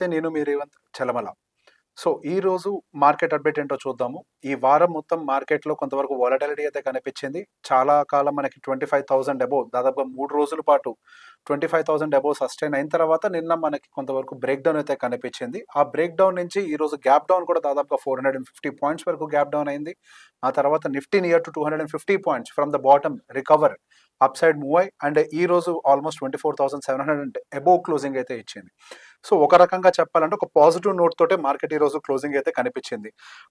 నేను మీ రేవంత్ చలమల. సో, ఈరోజు market update ఏంటో చూద్దాము. ఈ వారం మొత్తం మార్కెట్‌లో కొంతవరకు వోలటిలిటీ అయితే కనిపించింది. చాలా కాలం మనకి 25,000 అబోవ్ దాదాపుగా 3 రోజుల పాటు 25,000 అబోవ్ సస్టైన్ అయిన తర్వాత నిన్న మనకి కొంతవరకు బ్రేక్ డౌన్ అయితే కనిపించింది. ఆ బ్రేక్ డౌన్ నుంచి ఈరోజు గ్యాప్ డౌన్ కూడా దాదాపుగా 450 పాయింట్స్ వరకు గ్యాప్ డౌన్ అయింది. ఆ తర్వాత Nifty near to 250 points from the bottom recover up side move అయ్యి అండ్ ఈరోజు ఆల్మోస్ట్ 24,700 అబోవ్ క్లోజింగ్ అయితే ఇచ్చింది. సో, ఒక రకంగా చెప్పాలంటే ఒక పాజిటివ్ నోట్ తోటే మార్కెట్ ఈరోజు క్లోజింగ్ అయితే కనిపించింది.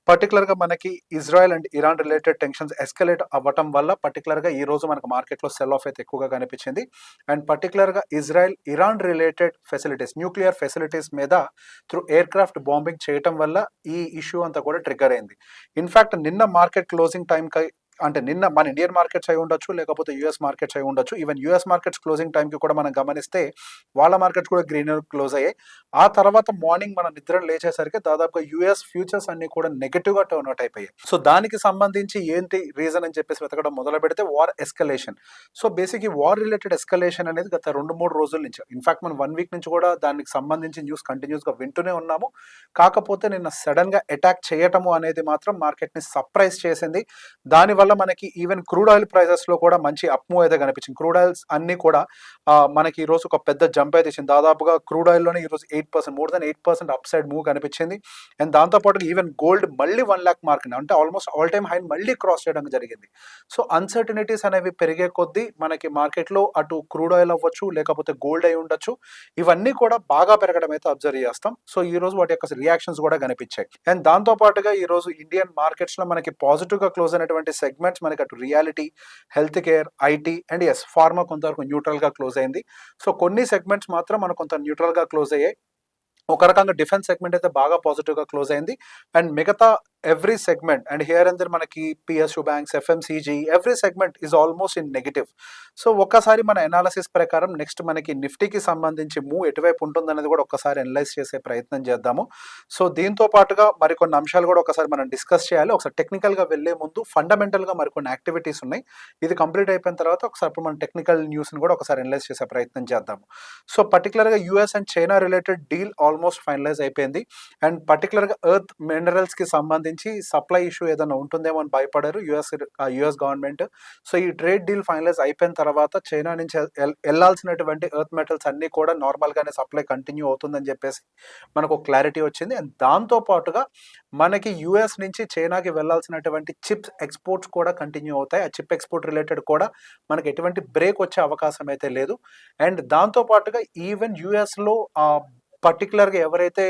పర్టికులర్‌గా మనకి Israel and Iran related tensions escalate అవ్వటం వల్ల పర్టికులర్‌గా ఈరోజు మనకు మార్కెట్‌లో సెల్ ఆఫ్ అయితే ఎక్కువగా కనిపించింది. అండ్ పర్టికులర్‌గా Israel, Iran related facilities, nuclear facilities మీద త్రూ ఎయిర్‌క్రాఫ్ట్ బాంబింగ్ చేయటం వల్ల ఈ ఇష్యూ అంతా కూడా ట్రిగ్గర్ అయింది. ఇన్‌ఫాక్ట్ నిన్న మార్కెట్ క్లోజింగ్ టైంకి అంటే నిన్న మన ఇండియన్ మార్కెట్స్ అయి ఉండొచ్చు, లేకపోతే యూఎస్ మార్కెట్స్ అయి ఉండొచ్చు. ఈవెన్ యూఎస్ మార్కెట్స్ క్లోజింగ్ టైంకి కూడా మనం గమనిస్తే వాళ్ళ మార్కెట్స్ కూడా గ్రీనర్ క్లోజ్ అయ్యాయి. ఆ తర్వాత మార్నింగ్ మనం నిద్ర లేచేసరికి దాదాపుగా యూఎస్ ఫ్యూచర్స్ అన్ని కూడా నెగెటివ్‌గా టర్న్ అవుట్ అయిపోయాయి. సో, దానికి సంబంధించి ఏంటి రీజన్ అని చెప్పేసి వెతకడం మొదలుపెడితే వార్ ఎస్కలేషన్. సో, బేసిక్ ఈ వార్ రిలేటెడ్ ఎస్కలేషన్ అనేది గత 2, 3 రోజుల నుంచి ఇన్‌ఫాక్ట్ మనం 1 వీక్ నుంచి కూడా దానికి సంబంధించి న్యూస్ కంటిన్యూస్‌గా వింటూనే ఉన్నాము. కాకపోతే నిన్న సడెన్‌గా అటాక్ చేయటము అనేది మాత్రం మార్కెట్‌ని సర్ప్రైజ్ చేసింది. దానివల్ల మనకి ఈవెన్ క్రూడ్ ఆయిల్ ప్రైజెస్‌లో కూడా మంచి అప్ మూవ్ అయితే కనిపించింది. క్రూడ్ ఆయిల్స్ అన్నీ కూడా మనకి ఈరోజు ఒక పెద్ద జంప్ అయితే ఇచ్చింది. దాదాపుగా క్రూడ్ ఆయిల్‌లోనే ఈరోజు 8% more than 8% up side move కనిపించింది. అండ్ దాంతో పాటుగా ఈవెన్ గోల్డ్ మళ్ళీ 1,00,000 మార్క్‌ని అంటే ఆల్మోస్ట్ ఆల్ టైమ్ హైని మళ్ళీ క్రాస్ చేయడం జరిగింది. సో, అన్‌సర్టెనిటీస్ అనేవి పెరిగే కొద్దీ మనకి మార్కెట్‌లో అటు క్రూడ్ ఆయిల్ అవ్వచ్చు, లేకపోతే గోల్డ్ అయి ఉండొచ్చు. ఇవన్నీ కూడా బాగా పెరగడం అయితే అబ్జర్వ్ చేస్తాం. సో, ఈరోజు వాటి యొక్క రియాక్షన్స్ కూడా కనిపించాయి. అండ్ దాంతో పాటుగా ఈరోజు ఇండియన్ మార్కెట్స్‌లో మనకి పాజిటివ్‌గా క్లోజ్ అయినటువంటి సెగ్మెంట్స్ మనకి అటు reality, health care, IT and yes pharma కొంతవరకు న్యూట్రల్‌గా క్లోజ్ అయింది. సో, కొన్ని సెగ్మెంట్స్ మాత్రం మనకు కొంత న్యూట్రల్‌గా క్లోజ్ అయ్యాయి. ఒక రకంగా డిఫెన్స్ సెగ్మెంట్ అయితే బాగా పాజిటివ్‌గా క్లోజ్ అయింది. అండ్ మిగతా every segment and here and there మనకి PSU banks, FMCG every segment is almost in negative. So, ఒక్కసారి మన అనాలిసిస్ ప్రకారం నెక్స్ట్ మనకి నిఫ్టీకి సంబంధించి మూవ్ ఎటువైపు ఉంటుందనేది కూడా ఒక్కసారి అనలైజ్ చేసే ప్రయత్నం చేద్దాము. సో, దీంతో పాటుగా మరికొన్ని అంశాలు కూడా ఒకసారి మనం డిస్కస్ చేయాలి. ఒకసారి టెక్నికల్‌గా వెళ్ళే ముందు ఫండమెంటల్‌గా మరికొన్ని యాక్టివిటీస్ ఉన్నాయి. ఇది కంప్లీట్ అయిపోయిన తర్వాత ఒకసారి ఇప్పుడు మనం టెక్నికల్ న్యూస్‌ని కూడా ఒకసారి అనలైజ్ చేసే ప్రయత్నం చేద్దాము. సో, పర్టికులర్‌గా US and China related deal almost finalize అయిపోయింది. అండ్ పర్టికులర్‌గా ఎర్త్ మినరల్స్‌కి సంబంధించి సప్లై ఇష్యూ ఏదైనా ఉంటుందేమో అని భయపడారు యూఎస్ గవర్నమెంట్. సో, ఈ ట్రేడ్ డీల్ ఫైనలైజ్ అయిపోయిన తర్వాత చైనా నుంచి ఎళ్లాల్సినటువంటి ఎర్త్ మెటల్స్ అన్నీ కూడా నార్మల్‌గానే సప్లై కంటిన్యూ అవుతుందని చెప్పేసి మనకు క్లారిటీ వచ్చింది. అండ్ దాంతో పాటుగా మనకి యూఎస్ నుంచి చైనాకి వెళ్ళాల్సినటువంటి చిప్స్ ఎక్స్‌పోర్ట్స్ కూడా కంటిన్యూ అవుతాయి. ఆ చిప్ ఎక్స్‌పోర్ట్ రిలేటెడ్ కూడా మనకి ఎటువంటి బ్రేక్ వచ్చే అవకాశం అయితే లేదు. అండ్ దాంతో పాటుగా ఈవెన్ యూఎస్‌లో పర్టికులర్‌గా ఎవరైతే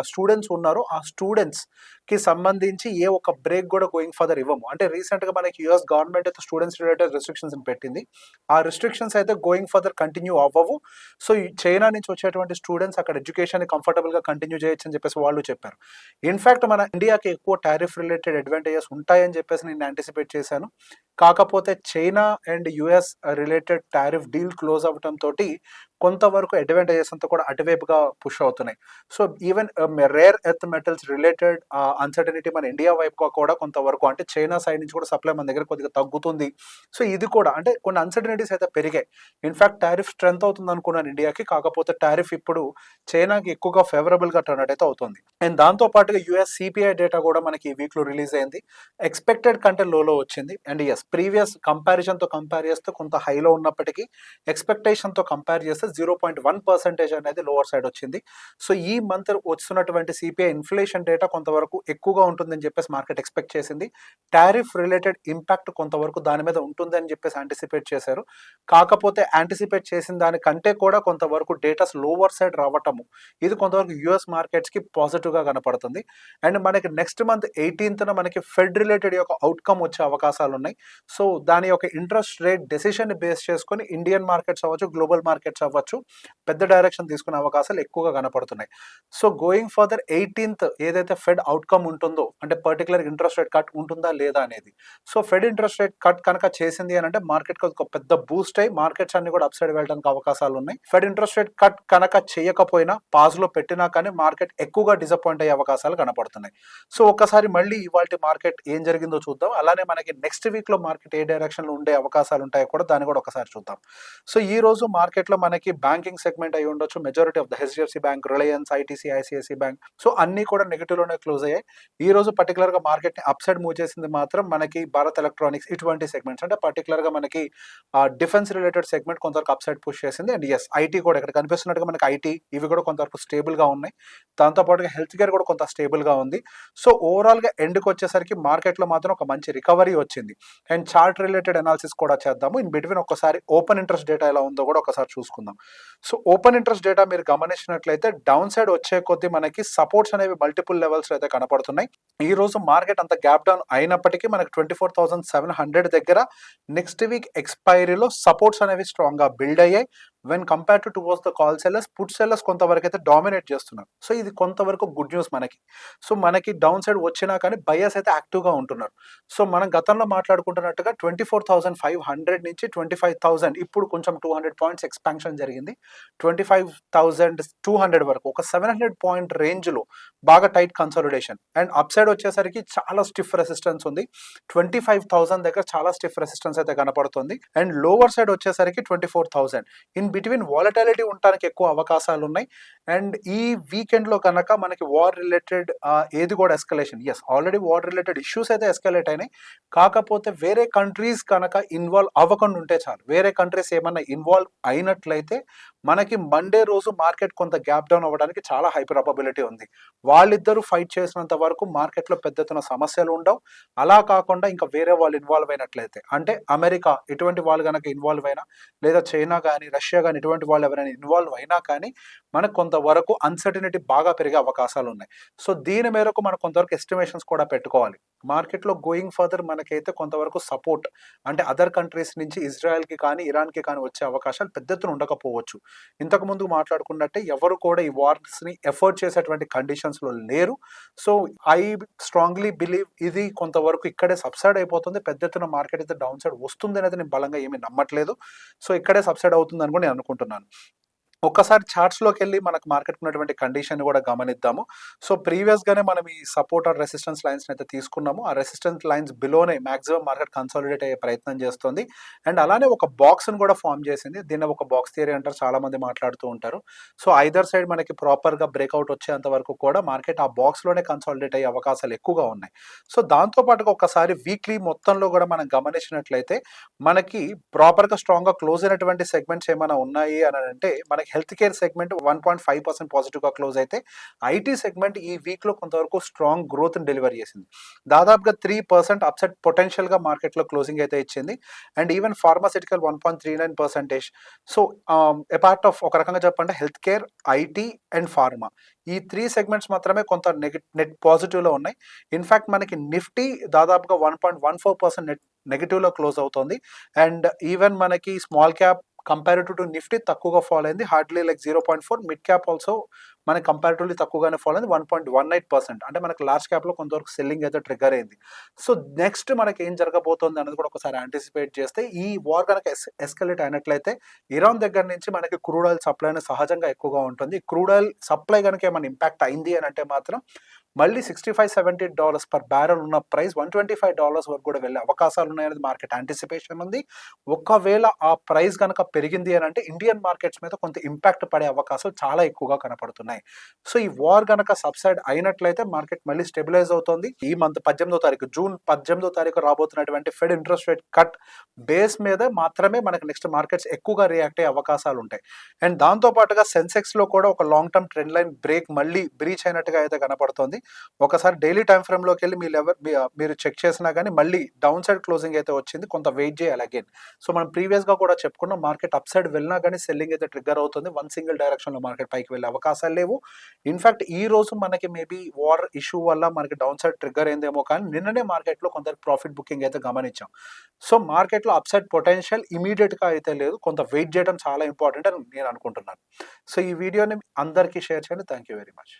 స్టూడెంట్స్ ఉన్నారో ఆ స్టూడెంట్స్‌కి సంబంధించి ఏ ఒక్క బ్రేక్ కూడా గోయింగ్ ఫర్దర్ ఇవ్వము. అంటే రీసెంట్‌గా మనకి యూఎస్ గవర్నమెంట్ అయితే స్టూడెంట్స్ రిలేటెడ్ రిస్ట్రిక్షన్స్‌ని పెట్టింది. ఆ రిస్ట్రిక్షన్స్ అయితే గోయింగ్ ఫర్దర్ కంటిన్యూ అవ్వవు. సో, ఈ చైనా నుంచి వచ్చేటువంటి స్టూడెంట్స్ అక్కడ ఎడ్యుకేషన్‌ని కంఫర్టబుల్‌గా కంటిన్యూ చేయొచ్చని చెప్పేసి వాళ్ళు చెప్పారు. ఇన్‌ఫాక్ట్ మన ఇండియాకి ఎక్కువ టారిఫ్ రిలేటెడ్ అడ్వాంటేజెస్ ఉంటాయని చెప్పేసి నేను యాంటిసిపేట్ చేశాను. కాకపోతే China and US related tariff deal close అవ్వటంతోటి కొంతవరకు అడ్వాంటేజెస్ అంతా కూడా అటువైపుగా పుష్ అవుతున్నాయి. So, even rare earth metals related uncertainty మన ఇండియా వైపుగా కూడా కొంతవరకు అంటే చైనా సైడ్ నుంచి కూడా సప్లై మన దగ్గర కొద్దిగా తగ్గుతుంది. సో, ఇది కూడా అంటే కొన్ని అన్సర్టనిటీస్ అయితే పెరిగాయి. ఇన్‌ఫాక్ట్ టారిఫ్ స్ట్రెంత్ అవుతుంది అనుకున్నాను ఇండియాకి. కాకపోతే టారిఫ్ ఇప్పుడు చైనాకి ఎక్కువగా ఫేవరబుల్‌గా టర్న్ అవుట్ అయితే అవుతుంది. అండ్ దాంతో పాటుగా యూఎస్ సిపిఐ డేటా కూడా మనకి ఈ వీక్‌లో రిలీజ్ అయింది. ఎక్స్‌పెక్టెడ్ కంటే లోలో వచ్చింది. అండ్ యెస్ ప్రీవియస్ కంపారిజన్‌తో కంపేర్ చేస్తే కొంత హైలో ఉన్నప్పటికీ ఎక్స్‌పెక్టేషన్‌తో కంపేర్ చేస్తే 0.1% అనేది లోవర్ సైడ్ వచ్చింది. సో, ఈ మంత్ వస్తున్నటువంటి సిపిఐ ఇన్ఫ్లేషన్ డేటా కొంతవరకు ఎక్కువగా ఉంటుందని చెప్పేసి మార్కెట్ ఎక్స్పెక్ట్ చేసింది. టారిఫ్ రిలేటెడ్ ఇంపాక్ట్ కొంతవరకు దాని మీద ఉంటుందని చెప్పేసి యాంటిసిపేట్ చేశారు. కాకపోతే యాంటిసిపేట్ చేసిన దానికంటే కూడా కొంతవరకు డేటాస్ లోవర్ సైడ్ రావటము ఇది కొంతవరకు యూఎస్ మార్కెట్స్‌కి పాజిటివ్‌గా కనపడుతుంది. అండ్ మనకి నెక్స్ట్ మంత్ 18న మనకి ఫెడ్ రిలేటెడ్ యొక్క అవుట్‌కమ్ వచ్చే అవకాశాలు ఉన్నాయి. సో, దాని యొక్క ఇంట్రెస్ట్ రేట్ డెసిషన్‌ని బేస్ చేసుకొని ఇండియన్ మార్కెట్స్ అవ్వచ్చు, గ్లోబల్ మార్కెట్స్ అవ్వచ్చు పెద్ద డైరెక్షన్ తీసుకునే అవకాశాలు ఎక్కువగా కనపడుతున్నాయి. సో, గోయింగ్ ఫర్దర్ 18th ఏదైతే ఫెడ్ అవుట్‌కమ్ ఉంటుందో అంటే పర్టిక్యులర్ ఇంట్రెస్ట్ రేట్ కట్ ఉంటుందా లేదా అనేది. So, fed interest rate cut కనుక చేసింది అని అంటే మార్కెట్‌కి ఒక పెద్ద బూస్ట్ అయ్యి మార్కెట్స్ అన్ని కూడా అప్ సైడ్ వెళ్ళడానికి అవకాశాలు ఉన్నాయి. ఫెడ్ ఇంట్రెస్ట్ రేట్ కట్ కనుక చేయకపోయినా పాజ్‌లో పెట్టినా కానీ మార్కెట్ ఎక్కువగా డిసప్పాయింట్ అయ్యే అవకాశాలు కనపడుతున్నాయి. సో, ఒక్కసారి మళ్ళీ ఇవాల్టి మార్కెట్ ఏం జరిగిందో చూద్దాం. అలానే మనకి నెక్స్ట్ వీక్‌లో మార్కెట్ ఏ డైరెక్షన్‌లో ఉండే అవకాశాలు ఉంటాయో కూడా దాన్ని కూడా ఒకసారి చూద్దాం. సో, ఈ రోజు మార్కెట్‌లో మనకి బ్యాంకింగ్ సెగ్మెంట్ అయి ఉండొచ్చు. Majority of the HDFC bank, Reliance, ITC, ICICI bank, so అన్ని కూడా నెగిటివ్ లోనే క్లోజ్ అయ్యాయి. ఈ రోజు పర్టికులర్ గా మార్కెట్ ని అప్ సైడ్ మూవ్ చేసింది మాత్రం మనకి భారత్ ఎలక్ట్రానిక్స్, ఇటువంటి సెగ్మెంట్స్ అంటే పర్టికులర్ గా మనకి డిఫెన్స్ రిలేటెడ్ సెగ్మెంట్ కొంతవరకు అప్ సైడ్ పుష్ చేసింది. అండ్ ఎస్, ఐటీ కూడా ఇక్కడ కనిపిస్తున్నట్టుగా మనకి ఐటీ ఇవి కూడా కొంతవరకు స్టేబుల్ గా ఉన్నాయి. దాంతో పాటుగా హెల్త్ కేర్ కూడా కొంత స్టేబుల్ గా ఉంది. సో ఓవరాల్ గా ఎండ్కి వచ్చేసరికి మార్కెట్ లో మాత్రం ఒక మంచి రికవరీ వచ్చింది. అండ్ చార్ట్ రిలేటెడ్ అనాలిసిస్ కూడా చేద్దాము. ఇన్ బిట్వీన్ ఒక్కసారి ఓపెన్ ఇంట్రెస్ట్ డేటా ఎలా ఉందో కూడా ఒకసారి చూసుకుందాం. సో ఓపెన్ ఇంట్రెస్ట్ డేటా మీరు గమనించినట్లయితే డౌన్ సైడ్ వచ్చే కొద్దీ మనకి సపోర్ట్స్ అనేవి మల్టిపుల్ లెవెల్స్ అయితే కనపడుతున్నాయి. ఈ రోజు మార్కెట్ అంత గ్యాప్ డౌన్ అయినప్పటికీ మనకి 24,700 దగ్గర నెక్స్ట్ వీక్ ఎక్స్పైరీలో సపోర్ట్స్ అనేవి స్ట్రాంగ్ గా బిల్డ్ అయ్యాయి. When compare to towards the call sellers, put sellers కొంతవరకు అయితే డామినేట్ చేస్తున్నారు. సో ఇది కొంతవరకు గుడ్ న్యూస్ మనకి. సో మనకి డౌన్ సైడ్ వచ్చినా కానీ బయర్స్ అయితే యాక్టివ్ గా ఉంటున్నారు. సో మనం గతంలో మాట్లాడుకుంటున్నట్టుగా 24,500 నుంచి 25,000, ఇప్పుడు కొంచెం 200 పాయింట్స్ ఎక్స్పాన్షన్ జరిగింది. 25,200 వరకు ఒక 700 పాయింట్ రేంజ్ లో బాగా tight consolidation. And up side వచ్చేసరికి చాలా స్టిఫ్ రెసిస్టెన్స్ ఉంది. 25,000 దగ్గర చాలా స్టిఫ్ రెసిస్టెన్స్ అయితే కనపడుతుంది. అండ్ లోవర్ సైడ్ వచ్చేసరికి 24,000. ఇన్ బిట్వీన్ వాలటాలిటీ ఉండడానికి ఎక్కువ అవకాశాలు ఉన్నాయి. అండ్ ఈ వీకెండ్ లో కనుక మనకి వార్ రిలేటెడ్ ఏది కూడా escalation, yes already war related issues అయితే ఎస్కలేట్ అయినాయి. కాకపోతే వేరే కంట్రీస్ కనుక ఇన్వాల్వ్ అవ్వకుండా ఉంటే చాలు. వేరే కంట్రీస్ ఏమన్నా ఇన్వాల్వ్ అయినట్లయితే మనకి మండే రోజు మార్కెట్ కొంత గ్యాప్ డౌన్ అవ్వడానికి చాలా హై ప్రాబబిలిటీ ఉంది. వాళ్ళిద్దరూ ఫైట్ చేసినంత వరకు మార్కెట్ లో పెద్ద ఎత్తున సమస్యలు ఉండవు. అలా కాకుండా ఇంకా వేరే వాళ్ళు ఇన్వాల్వ్ అయినట్లయితే, అంటే అమెరికా ఇటువంటి వాళ్ళు కనుక ఇన్వాల్వ్ అయినా, లేదా చైనా కానీ రష్యా కానీ ఇటువంటి వాళ్ళు ఎవరైనా ఇన్వాల్వ్ అయినా కానీ మనకు కొంతవరకు అన్సర్టినిటీ బాగా పెరిగే అవకాశాలు ఉన్నాయి. సో దీని మేరకు మనం కొంతవరకు ఎస్టిమేషన్స్ కూడా పెట్టుకోవాలి. మార్కెట్ లో గోయింగ్ ఫర్దర్ మనకైతే కొంతవరకు సపోర్ట్ అంటే అదర్ కంట్రీస్ నుంచి ఇజ్రాయెల్ కి కానీ ఇరాన్ కి కానీ వచ్చే అవకాశాలు పెద్ద ఎత్తున ఉండకపోవచ్చు. ఇంతకు ముందు మాట్లాడుకున్నట్టే ఎవరు కూడా ఈ వార్స్ ని ఎఫర్ట్ చేసేటువంటి కండిషన్స్ లో లేరు. సో ఐ స్ట్రాంగ్లీ బిలీవ్ ఇది కొంతవరకు ఇక్కడే సబ్సైడ్ అయిపోతుంది. పెద్ద ఎత్తున మార్కెట్ అయితే డౌన్ సైడ్ వస్తుంది అనేది నేను బలంగా ఏమీ నమ్మట్లేదు. సో ఇక్కడే సబ్సైడ్ అవుతుంది అని కూడా నేను అనుకుంటున్నాను. ఒక్కసారి చార్ట్స్ లోకి వెళ్ళి మనకు మార్కెట్ ఉన్నటువంటి కండిషన్ కూడా గమనిద్దాము. సో ప్రీవియస్ గానే మనం ఈ సపోర్ట్ ఆర్ రెసిస్టెన్స్ లైన్స్ అయితే తీసుకున్నాము. ఆ రెసిస్టెన్స్ లైన్స్ బిలోనే మాక్సిమం మార్కెట్ కన్సాలిడేట్ అయ్యే ప్రయత్నం చేస్తుంది. అండ్ అలానే ఒక బాక్స్ ను కూడా ఫామ్ చేసింది. దీన్ని ఒక బాక్స్ థియరీ అంటారు, చాలా మంది మాట్లాడుతూ ఉంటారు. సో ఐదర్ సైడ్ మనకి ప్రాపర్ గా బ్రేక్అవుట్ వచ్చేంత వరకు కూడా మార్కెట్ ఆ బాక్స్ లోనే కన్సాలిడేట్ అయ్యే అవకాశాలు ఎక్కువగా ఉన్నాయి. సో దాంతో పాటుగా ఒకసారి వీక్లీ మొత్తంలో కూడా మనం గమనించినట్లయితే మనకి ప్రాపర్ గా స్ట్రాంగ్ గా క్లోజ్ అయినటువంటి సెగ్మెంట్స్ ఏమైనా ఉన్నాయి అని అంటే మనకి హెల్త్ కేర్ సెగ్మెంట్ 1.5% పాజిటివ్ గా క్లోజ్ అయితే, ఐటీ సెగ్మెంట్ ఈ వీక్ లో కొంతవరకు స్ట్రాంగ్ గ్రోత్ డెలివరీ చేసింది. దాదాపుగా 3% అప్సెట్ పొటెన్షియల్ గా మార్కెట్ లో క్లోజింగ్ అయితే ఇచ్చింది. And even pharmaceutical 1.39%. So apart of ఒక రకంగా చెప్పండి health care, IT and pharma, ఈ 3 సెగ్మెంట్స్ మాత్రమే కొంత నెట్ పాజిటివ్ లో ఉన్నాయి. ఇన్ఫాక్ట్ మనకి నిఫ్టీ దాదాపుగా 1.14% నెగిటివ్ లో క్లోజ్ అవుతుంది. అండ్ ఈవెన్ మనకి small cap comparative to Nifty తక్కువగా ఫాల్ అయింది, hardly like 0.4. Mid cap also మనకి కంపారిటివ్లీ తక్కువగానే ఫాల్ అయింది, 1.18%. అంటే మనకి లార్జ్ క్యాప్ లో కొంతవరకు సెల్లింగ్ అయితే ట్రిగర్ అయింది. సో నెక్స్ట్ మనకి ఏం జరగబోతోంది అనేది కూడా ఒకసారి యాంటిసిపేట్ చేస్తే, ఈ వార్ కనుక ఎస్కలేట్ అయినట్లయితే ఇరాన్ దగ్గర నుంచి మనకి క్రూడ్ ఆయిల్ సప్లై అనేది సహజంగా ఎక్కువగా ఉంటుంది. క్రూడ్ ఆయిల్ సప్లై కనుక ఏమైనా ఇంపాక్ట్ అయింది అని అంటే మాత్రం మళ్ళీ $65-70 పర్ బ్యారెల్ ఉన్న ప్రైస్ $125 వరకు కూడా వెళ్ళే అవకాశాలు ఉన్నాయనేది మార్కెట్ యాంటిసిపేషన్ ఉంది. ఒకవేళ ఆ ప్రైస్ కనుక పెరిగింది అని అంటే ఇండియన్ మార్కెట్స్ మీద కొంత ఇంపాక్ట్ పడే అవకాశాలు చాలా ఎక్కువగా కనపడుతున్నాయి. సో ఈ వార్ కనుక సబ్సైడ్ అయినట్లయితే మార్కెట్ మళ్ళీ స్టెబిలైజ్ అవుతుంది. ఈ మంత్ 18వ తారీఖు, జూన్ 18వ తారీఖు రాబోతున్నటువంటి fed interest rate cut base మీద మాత్రమే మనకి నెక్స్ట్ మార్కెట్స్ ఎక్కువగా రియాక్ట్ అయ్యే అవకాశాలు ఉంటాయి. అండ్ దాంతో పాటుగా సెన్సెక్స్ లో కూడా ఒక long term trend line break మళ్ళీ బ్రీచ్ అయినట్టుగా అయితే కనపడుతుంది. ఒకసారి డైలీ టైం ఫ్రేమ్ లోకి వెళ్ళి మీరు చెక్ చేసినా కానీ మళ్ళీ డౌన్ సైడ్ క్లోజింగ్ అయితే వచ్చింది. కొంత వెయిట్ చేయాలి అగైన్. సో మనం ప్రీవియస్ గా కూడా చెప్పుకున్నాం, మార్కెట్ అప్ సైడ్ వెళ్ళినా కానీ సెల్లింగ్ అయితే ట్రిగ్గర్ అవుతుంది. వన్ సింగిల్ డైరెక్షన్ లో మార్కెట్ పైకి వెళ్ళే అవకాశాలు లేవు. ఇన్ఫాక్ట్ ఈ రోజు మనకి మేబీ వార్ ఇష్యూ వల్ల మనకి డౌన్ సైడ్ ట్రిగ్గర్ అయిందేమో, కానీ నిన్ననే మార్కెట్ లో కొంత ప్రాఫిట్ బుకింగ్ అయితే గమనించాం. సో మార్కెట్ లో అప్ సైడ్ పొటెన్షియల్ ఇమీడియట్ గా అయితే లేదు, కొంత వెయిట్ చేయడం చాలా ఇంపార్టెంట్ అని నేను అనుకుంటున్నాను. సో ఈ వీడియోని అందరికీ షేర్ చేయండి. Thank you very much.